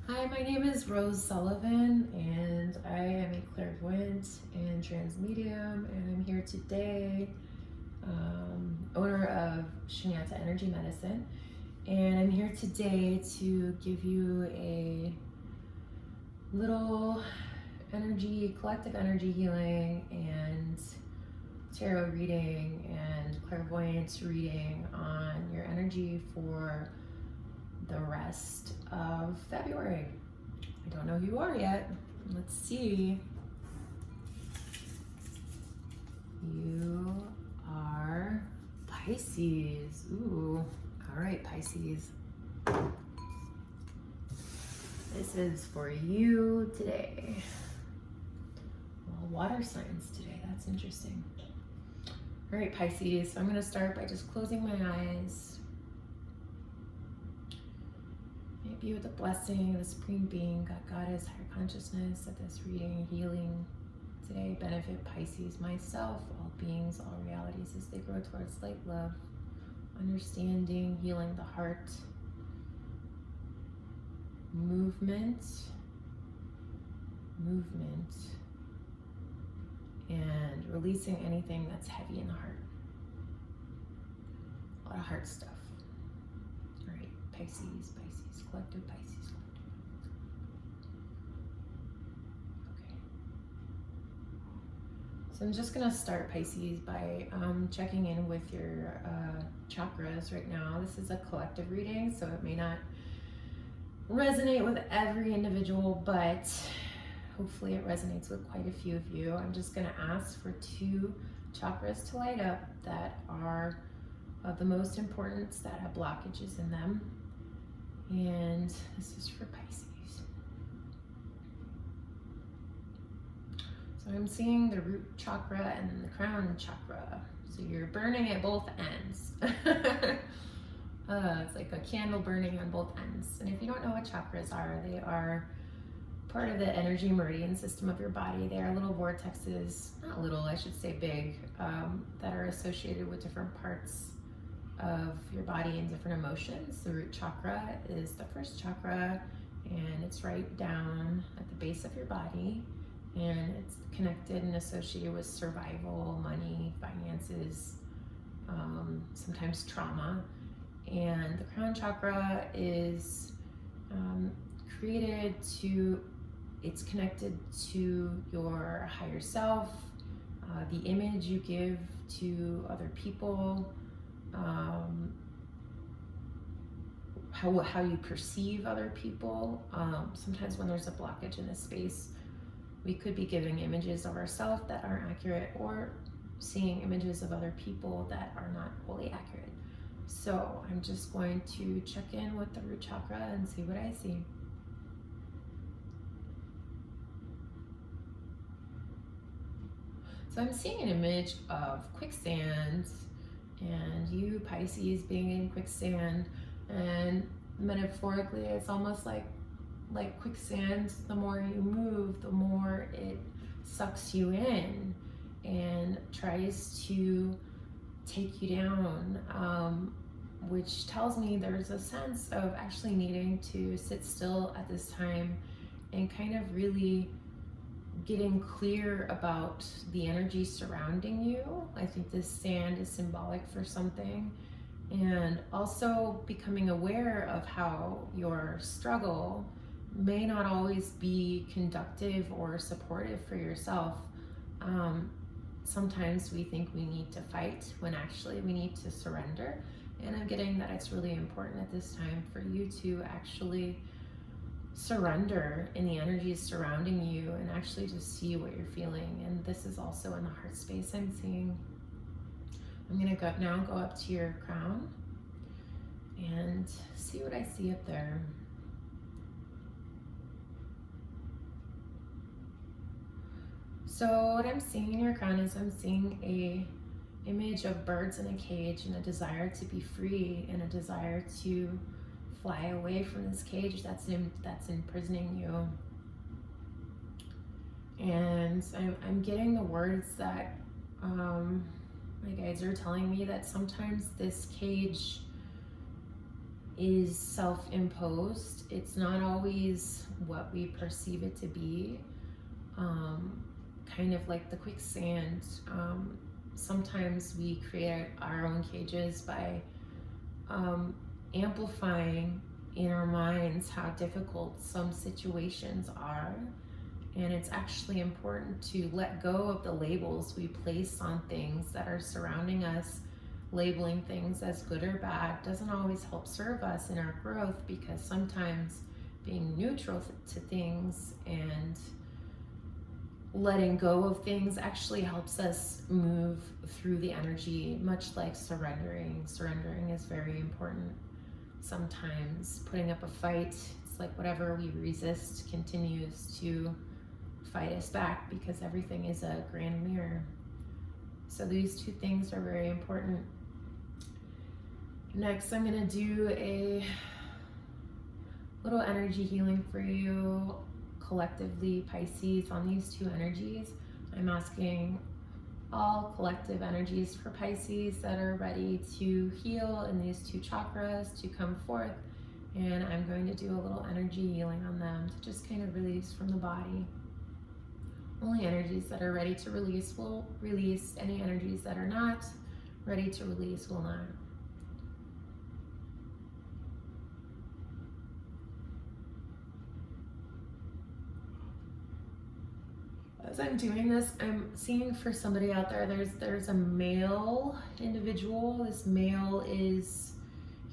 Hi, my name is Rose Sullivan, and I am a clairvoyant and trans medium, and I'm here today, owner of Shunyata Energy Medicine, and I'm here today to give you a little collective energy healing and tarot reading and clairvoyance reading on your energy for the rest of February. I don't know who you are yet. Let's see. You are Pisces. Ooh, all right, Pisces. This is for you today. Well, water signs today. That's interesting. All right, Pisces. So I'm going to start by just closing my eyes. Maybe with a blessing of the Supreme Being, God, Goddess, higher consciousness, that this reading, healing today benefit Pisces, myself, all beings, all realities as they grow towards light, love, understanding, healing the heart, movement, and releasing anything that's heavy in the heart. A lot of heart stuff. All right, Pisces, collective Pisces. Okay. So I'm just going to start, Pisces, by checking in with your chakras right now. This is a collective reading, so it may not resonate with every individual, but hopefully it resonates with quite a few of you. I'm just going to ask for 2 chakras to light up that are of the most importance, that have blockages in them. And this is for Pisces. So I'm seeing the root chakra and then the crown chakra. So you're burning at both ends. It's like a candle burning on both ends. And if you don't know what chakras are, they are part of the energy meridian system of your body. They are little vortexes, not little, I should say big, that are associated with different parts of your body and different emotions. The root chakra is the first chakra, and it's right down at the base of your body, and it's connected and associated with survival, money, finances, sometimes trauma. And the crown chakra is it's connected to your higher self, the image you give to other people, how you perceive other people. Sometimes when there's a blockage in this space, we could be giving images of ourselves that aren't accurate, or seeing images of other people that are not wholly accurate. So I'm just going to check in with the root chakra and see what I see. So I'm seeing an image of quicksand, and you, Pisces, being in quicksand, and metaphorically it's almost like quicksand. The more you move, the more it sucks you in and tries to take you down, which tells me there's a sense of actually needing to sit still at this time and kind of really getting clear about the energy surrounding you. I think this sand is symbolic for something, and also becoming aware of how your struggle may not always be conductive or supportive for yourself. Sometimes we think we need to fight when actually we need to surrender, and I'm getting that it's really important at this time for you to actually surrender in the energies surrounding you and actually just see what you're feeling. And this is also in the heart space I'm seeing. I'm going to now go up to your crown and see what I see up there. So what I'm seeing in your crown is I'm seeing a image of birds in a cage, and a desire to be free, and a desire to fly away from this cage that's imprisoning you. And I'm getting the words that my guides are telling me that sometimes this cage is self-imposed. It's not always what we perceive it to be. Kind of like the quicksand. Sometimes we create our own cages by amplifying in our minds how difficult some situations are. And it's actually important to let go of the labels we place on things that are surrounding us. Labeling things as good or bad doesn't always help serve us in our growth, because sometimes being neutral to things and letting go of things actually helps us move through the energy, much like surrendering. Surrendering is very important. Sometimes putting up a fight, it's like whatever we resist continues to fight us back, because everything is a grand mirror. So these two things are very important. Next, I'm going to do a little energy healing for you collectively, Pisces, on these two energies. I'm asking all collective energies for Pisces that are ready to heal in these two chakras to come forth, and I'm going to do a little energy healing on them to just kind of release from the body. Only energies that are ready to release will release. Any energies that are not ready to release will not. As I'm doing this, I'm seeing for somebody out there, there's a male individual. This male is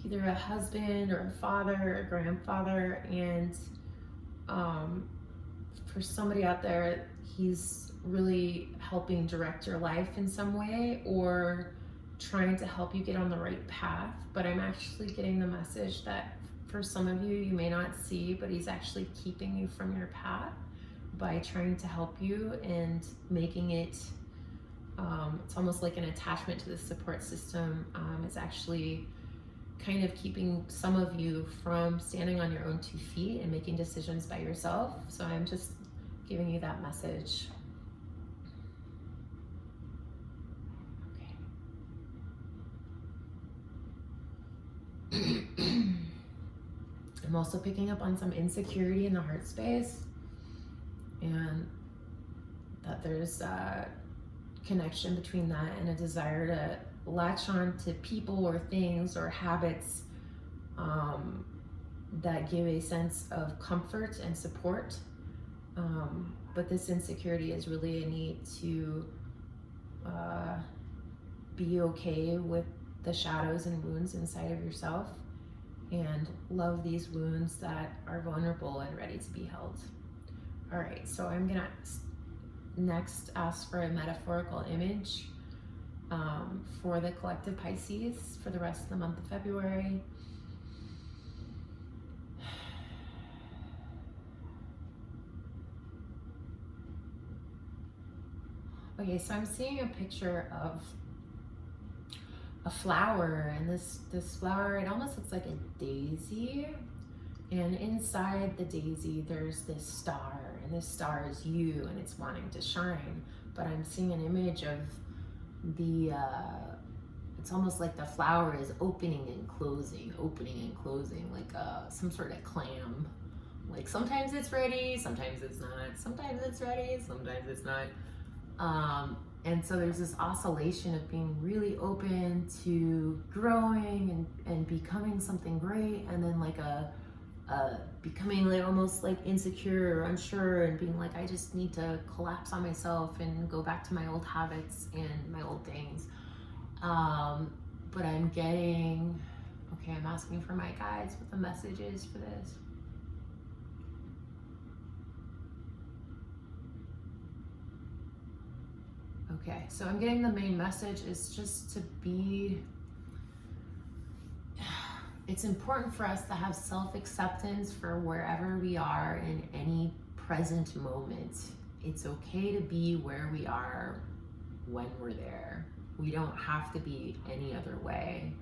either a husband or a father or a grandfather, and for somebody out there, he's really helping direct your life in some way, or trying to help you get on the right path. But I'm actually getting the message that for some of you, you may not see, but he's actually keeping you from your path by trying to help you and making it, it's almost like an attachment to the support system. It's actually kind of keeping some of you from standing on your own 2 feet and making decisions by yourself. So I'm just giving you that message. Okay. I'm also picking up on some insecurity in the heart space, and that there's a connection between that and a desire to latch on to people or things or habits that give a sense of comfort and support. But this insecurity is really a need to be okay with the shadows and wounds inside of yourself, and love these wounds that are vulnerable and ready to be held. All right, so I'm gonna next ask for a metaphorical image for the collective Pisces for the rest of the month of February. Okay, so I'm seeing a picture of a flower, and this flower, it almost looks like a daisy, and inside the daisy there's this star, and this star is you, and it's wanting to shine. But I'm seeing an image of the it's almost like the flower is opening and closing, like some sort of clam. Like sometimes it's ready, sometimes it's not, sometimes it's ready, sometimes it's not. And so there's this oscillation of being really open to growing and becoming something great, and then like becoming like almost like insecure or unsure, and being like, I just need to collapse on myself and go back to my old habits and my old things. But I'm getting, okay, I'm asking for my guides what the message is for this. Okay, so I'm getting the main message is just to be, it's important for us to have self-acceptance for wherever we are in any present moment. It's okay to be where we are when we're there. We don't have to be any other way.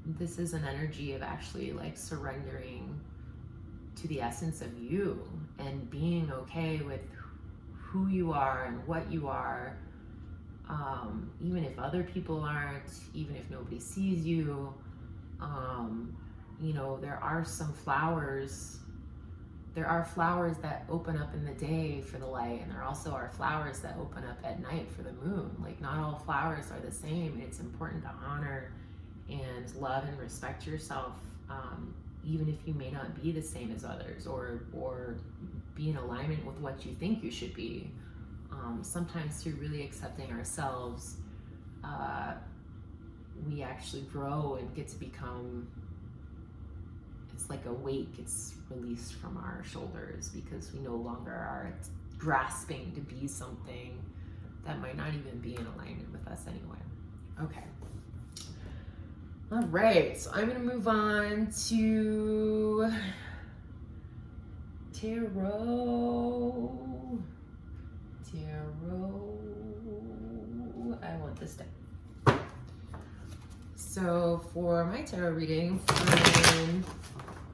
This is an energy of actually like surrendering to the essence of you and being okay with who you are and what you are, even if other people aren't, even if nobody sees you. You know, there are flowers that open up in the day for the light, and there also are flowers that open up at night for the moon. Like, not all flowers are the same. It's important to honor and love and respect yourself, even if you may not be the same as others, or be in alignment with what you think you should be. Sometimes through really accepting ourselves, we actually grow and get to become, it's like a weight gets released from our shoulders, because we no longer are grasping to be something that might not even be in alignment with us anyway. Okay. All right, so I'm gonna move on to tarot. I want this deck. So for my tarot reading, I'm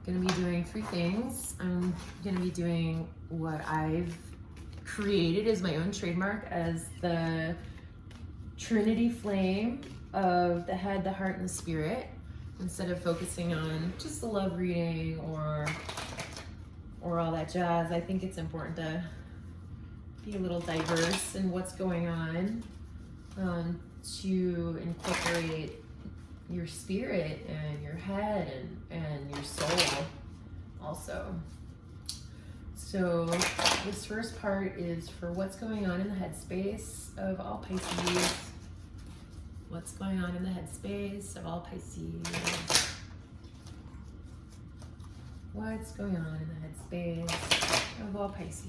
gonna be doing 3 things. I'm gonna be doing what I've created as my own trademark as the Trinity Flame of the head, the heart, and the spirit, instead of focusing on just the love reading or all that jazz. I think it's important to be a little diverse in what's going on, to incorporate your spirit and your head and your soul also. So this first part is for what's going on in the headspace of all Pisces. What's going on in the headspace of all Pisces? What's going on in the headspace of all Pisces?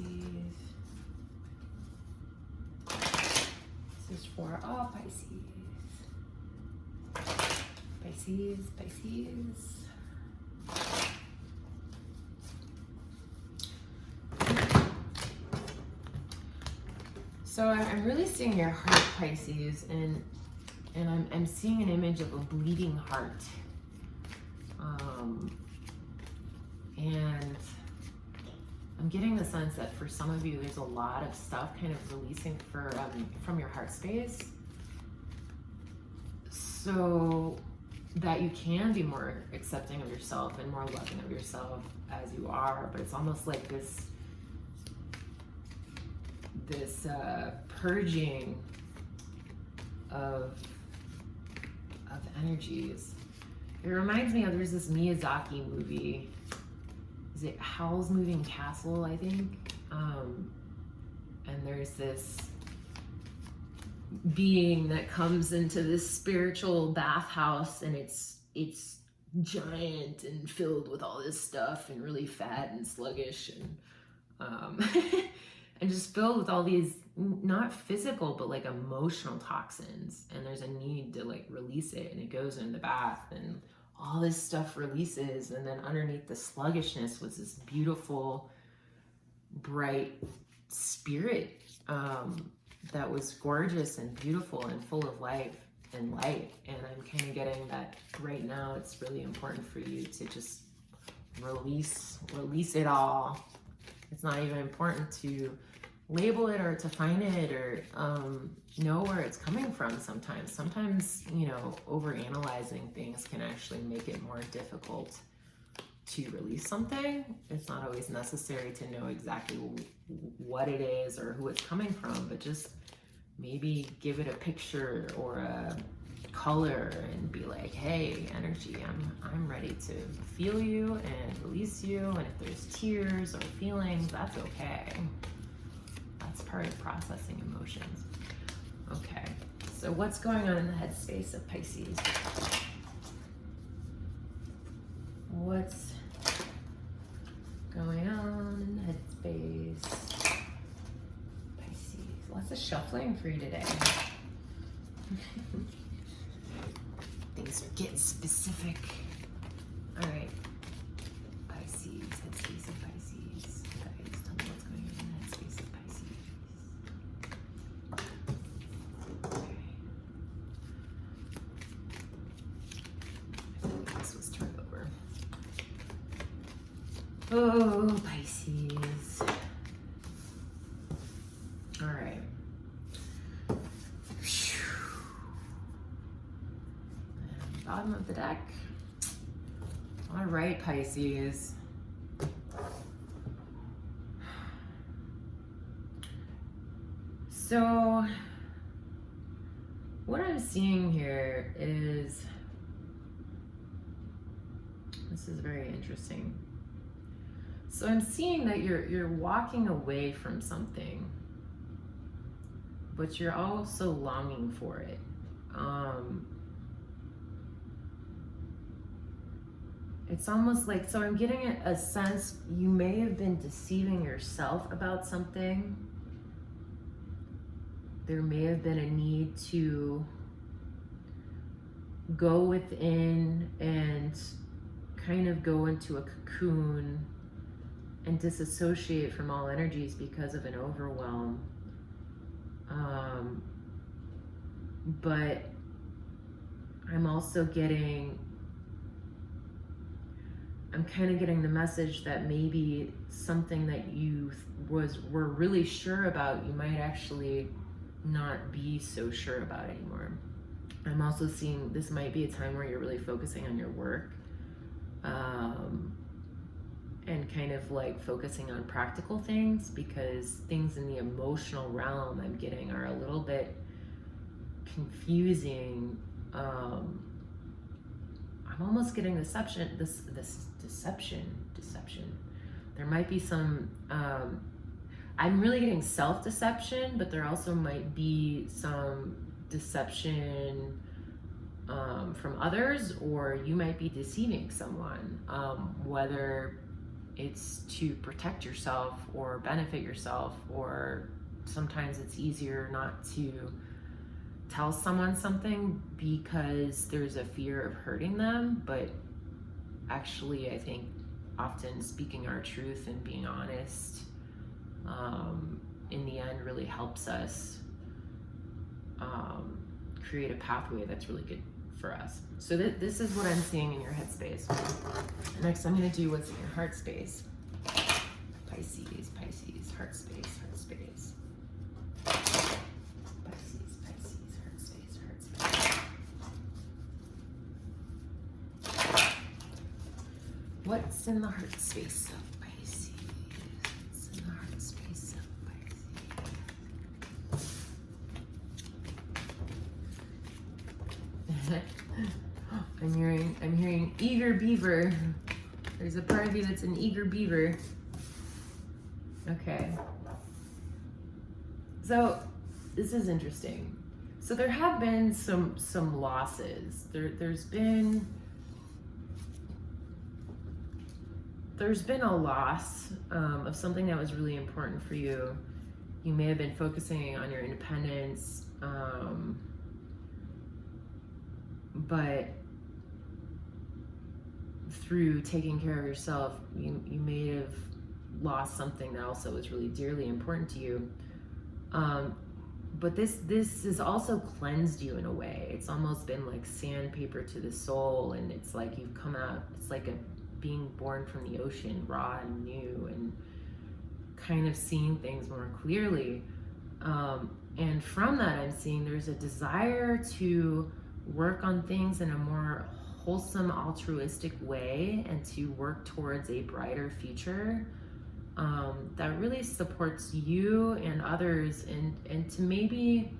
This is for all Pisces. Pisces. So I'm really seeing your heart, Pisces, and I'm seeing an image of a bleeding heart. And I'm getting the sense that for some of you, there's a lot of stuff kind of releasing from your heart space, so that you can be more accepting of yourself and more loving of yourself as you are. But it's almost like this purging of energies. It reminds me of, there's this Miyazaki movie. Is it Howl's Moving Castle, I think? And there's this being that comes into this spiritual bathhouse, and it's giant and filled with all this stuff and really fat and sluggish and and just filled with all these, not physical, but like emotional toxins. And there's a need to like release it, and it goes in the bath, and all this stuff releases. And then underneath the sluggishness was this beautiful, bright spirit that was gorgeous and beautiful and full of life and light. And I'm kind of getting that right now it's really important for you to just release it all. It's not even important to label it or to find it or know where it's coming from. Sometimes, you know, overanalyzing things can actually make it more difficult to release something. It's not always necessary to know exactly what it is or who it's coming from, but just maybe give it a picture or a color and be like, hey, energy, I'm ready to feel you and release you. And if there's tears or feelings, that's okay. That's part of processing emotions. Okay, so what's going on in the headspace of Pisces? What's going on in the headspace? Pisces. Lots of shuffling for you today. Things are getting specific. All right. Pisces, headspace of Pisces. Guys, tell me what's going on in the headspace of Pisces. Okay. I think this was turned over. Oh, Pisces. All right. Bottom of the deck. All right, Pisces. So what I'm seeing here is, this is very interesting. So I'm seeing that you're walking away from something, but you're also longing for it. It's almost like, so I'm getting a sense you may have been deceiving yourself about something. There may have been a need to go within and kind of go into a cocoon and disassociate from all energies because of an overwhelm. But I'm also getting, I'm kind of getting the message that maybe something that you were really sure about, you might actually not be so sure about anymore. I'm also seeing this might be a time where you're really focusing on your work, and kind of like focusing on practical things, because things in the emotional realm I'm getting are a little bit confusing. I'm almost getting deception. There might be some, I'm really getting self-deception, but there also might be some deception from others, or you might be deceiving someone, whether it's to protect yourself or benefit yourself, or sometimes it's easier not to tell someone something because there's a fear of hurting them. But actually, I think often speaking our truth and being honest, in the end, really helps us create a pathway that's really good for us. So this is what I'm seeing in your headspace. Next, I'm going to do what's in your heart space. Pisces, heart space, heart space. Pisces, heart space, heart space. What's in the heart space of Pisces? What's in the heart space of Pisces? I'm hearing eager beaver. There's a part of you that's an eager beaver. Okay. So this is interesting. So there have been some losses. There's been a loss of something that was really important for you. You may have been focusing on your independence, but through taking care of yourself, you may have lost something that also was really dearly important to you. But this has also cleansed you in a way. It's almost been like sandpaper to the soul, and it's like you've come out, it's like being born from the ocean, raw and new, and kind of seeing things more clearly. And from that, I'm seeing there's a desire to work on things in a more wholesome, altruistic way, and to work towards a brighter future that really supports you and others, and to maybe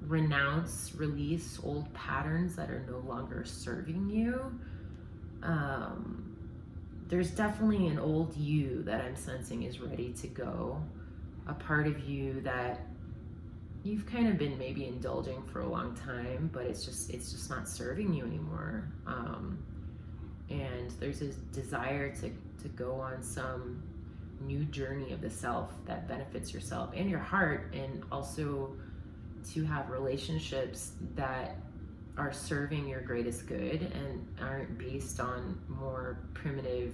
release old patterns that are no longer serving you. There's definitely an old you that I'm sensing is ready to go, a part of you that you've kind of been maybe indulging for a long time, but it's just not serving you anymore. And there's this desire to go on some new journey of the self that benefits yourself and your heart, and also to have relationships that are serving your greatest good and aren't based on more primitive,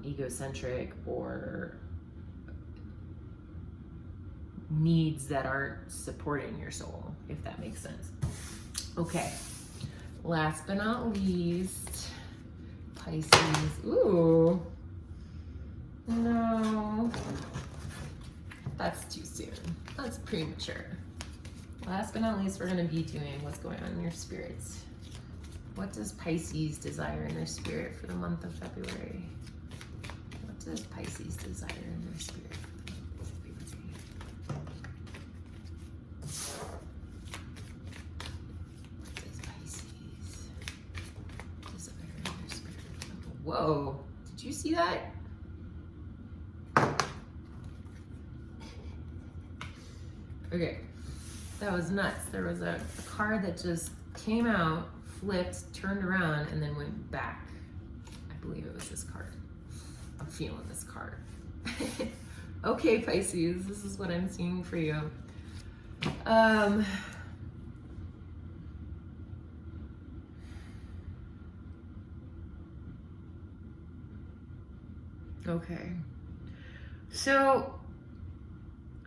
egocentric, or needs that aren't supporting your soul, if that makes sense. Okay, last but not least, Pisces. Ooh, no, that's too soon. That's premature. Last but not least, we're going to be doing what's going on in your spirits. What does Pisces desire in their spirit for the month of February? What does Pisces desire in their spirit for the month of February? What does Pisces desire in their spirit? Whoa, did you see that? Okay, that was nuts. There was a card that just came out, flipped, turned around, and then went back. I believe it was this card. I'm feeling this card. Okay, Pisces, this is what I'm seeing for you. Okay. So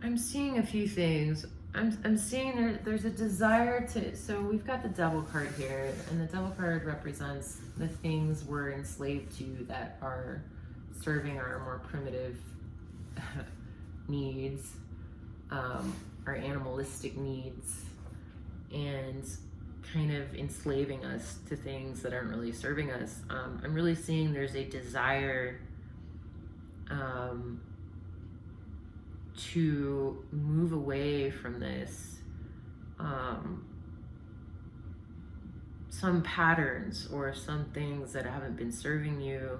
I'm seeing a few things. I'm seeing there's a desire to, so we've got the Devil card here, and the Devil card represents the things we're enslaved to that are serving our more primitive needs, our animalistic needs, and kind of enslaving us to things that aren't really serving us. I'm really seeing there's a desire to move away from this, some patterns or some things that haven't been serving you,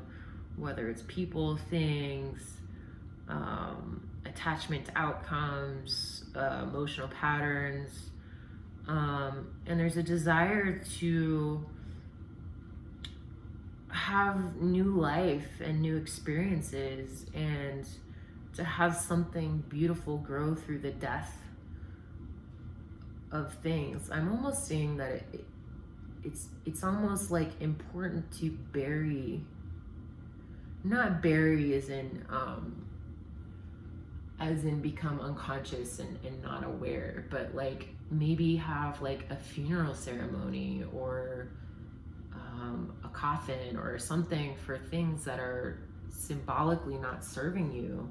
whether it's people, things, attachment to outcomes, emotional patterns, and there's a desire to have new life and new experiences, and to have something beautiful grow through the death of things. I'm almost seeing that it's almost like important to bury, not bury as in become unconscious and not aware, but like maybe have like a funeral ceremony or a coffin or something for things that are symbolically not serving you,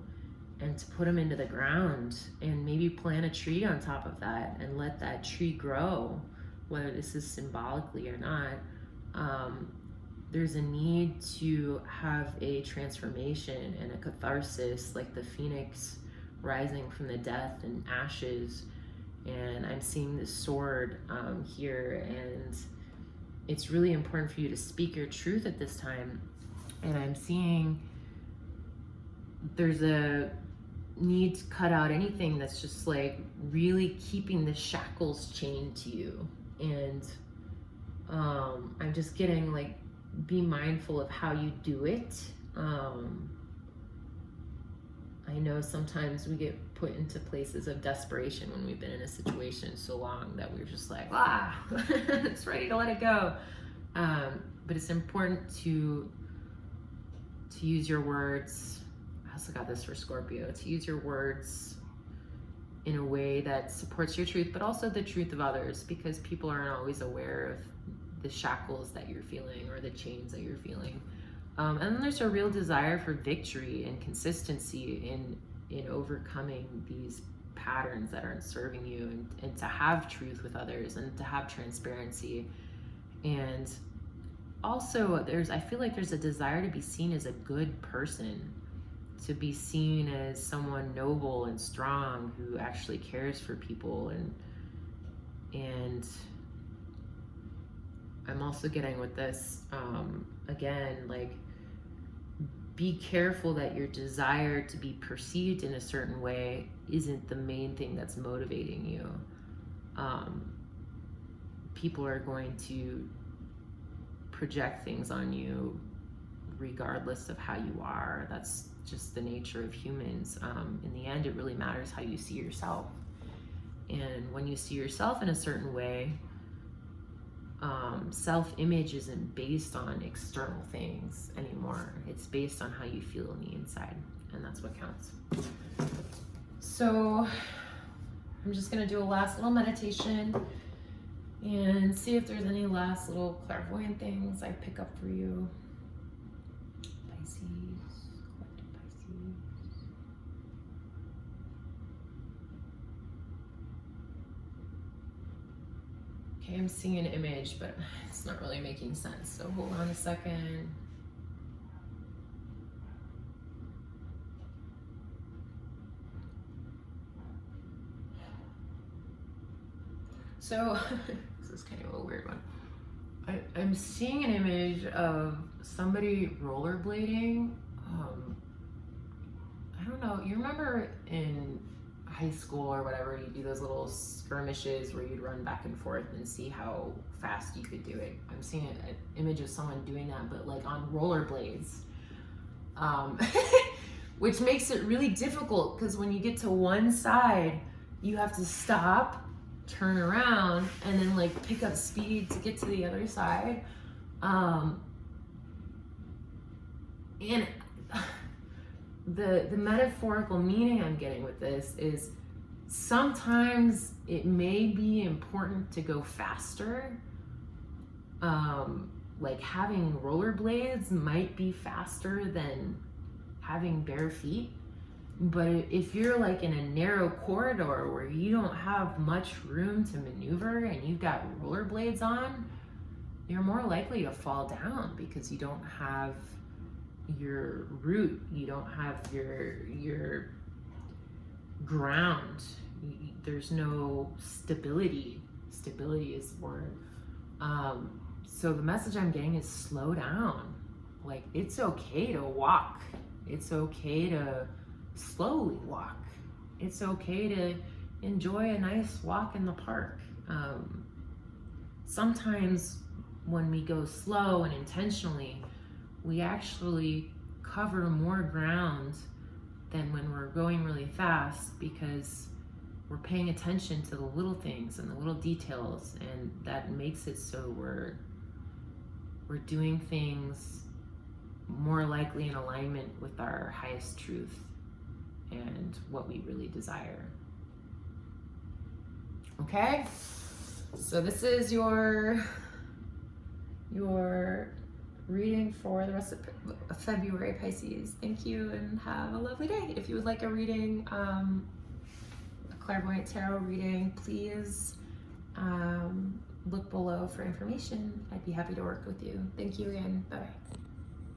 and to put them into the ground, and maybe plant a tree on top of that and let that tree grow, whether this is symbolically or not. There's a need to have a transformation and a catharsis, like the phoenix rising from the death and ashes. And I'm seeing this sword here, and it's really important for you to speak your truth at this time. And I'm seeing there's a need to cut out anything that's just like really keeping the shackles chained to you. And I'm just getting like, be mindful of how you do it. I know sometimes we get put into places of desperation when we've been in a situation so long that we're just like, it's ready to let it go. But it's important to use your words. I also got this for Scorpio, to use your words in a way that supports your truth, but also the truth of others, because people aren't always aware of the shackles that you're feeling or the chains that you're feeling. And then there's a real desire for victory and consistency in overcoming these patterns that aren't serving you, and to have truth with others, and to have transparency. And also I feel like there's a desire to be seen as a good person, to be seen as someone noble and strong who actually cares for people. And I'm also getting with this, again, like, be careful that your desire to be perceived in a certain way isn't the main thing that's motivating you. People are going to project things on you regardless of how you are. That's just the nature of humans. In the end, it really matters how you see yourself. And when you see yourself in a certain way, self-image isn't based on external things anymore. It's based on how you feel on the inside, and that's what counts. So I'm just gonna do a last little meditation and see if there's any last little clairvoyant things I pick up for you. Pisces, collective Pisces. Okay, I'm seeing an image, but it's not really making sense. So hold on a second. So this is kind of a weird one. I'm seeing an image of somebody rollerblading. I don't know. You remember in high school or whatever, you do those little skirmishes where you'd run back and forth and see how fast you could do it. I'm seeing an image of someone doing that, but like on rollerblades, which makes it really difficult because when you get to one side, you have to stop, turn around, and then like pick up speed to get to the other side. And the metaphorical meaning I'm getting with this is sometimes it may be important to go faster. Like having rollerblades might be faster than having bare feet. But if you're like in a narrow corridor where you don't have much room to maneuver and you've got rollerblades on, you're more likely to fall down because you don't have your root, you don't have your ground. There's no stability. Stability is the word. So the message I'm getting is slow down. Like, it's okay to walk. It's okay to slowly walk. It's okay to enjoy a nice walk in the park. Sometimes when we go slow and intentionally, we actually cover more ground than when we're going really fast because we're paying attention to the little things and the little details, and that makes it so we're doing things more likely in alignment with our highest truth and what we really desire. Okay? So this is your reading for the rest of February, Pisces. Thank you and have a lovely day. If you would like a reading, a Clairvoyant Tarot reading, please look below for information. I'd be happy to work with you. Thank you again. Bye-bye.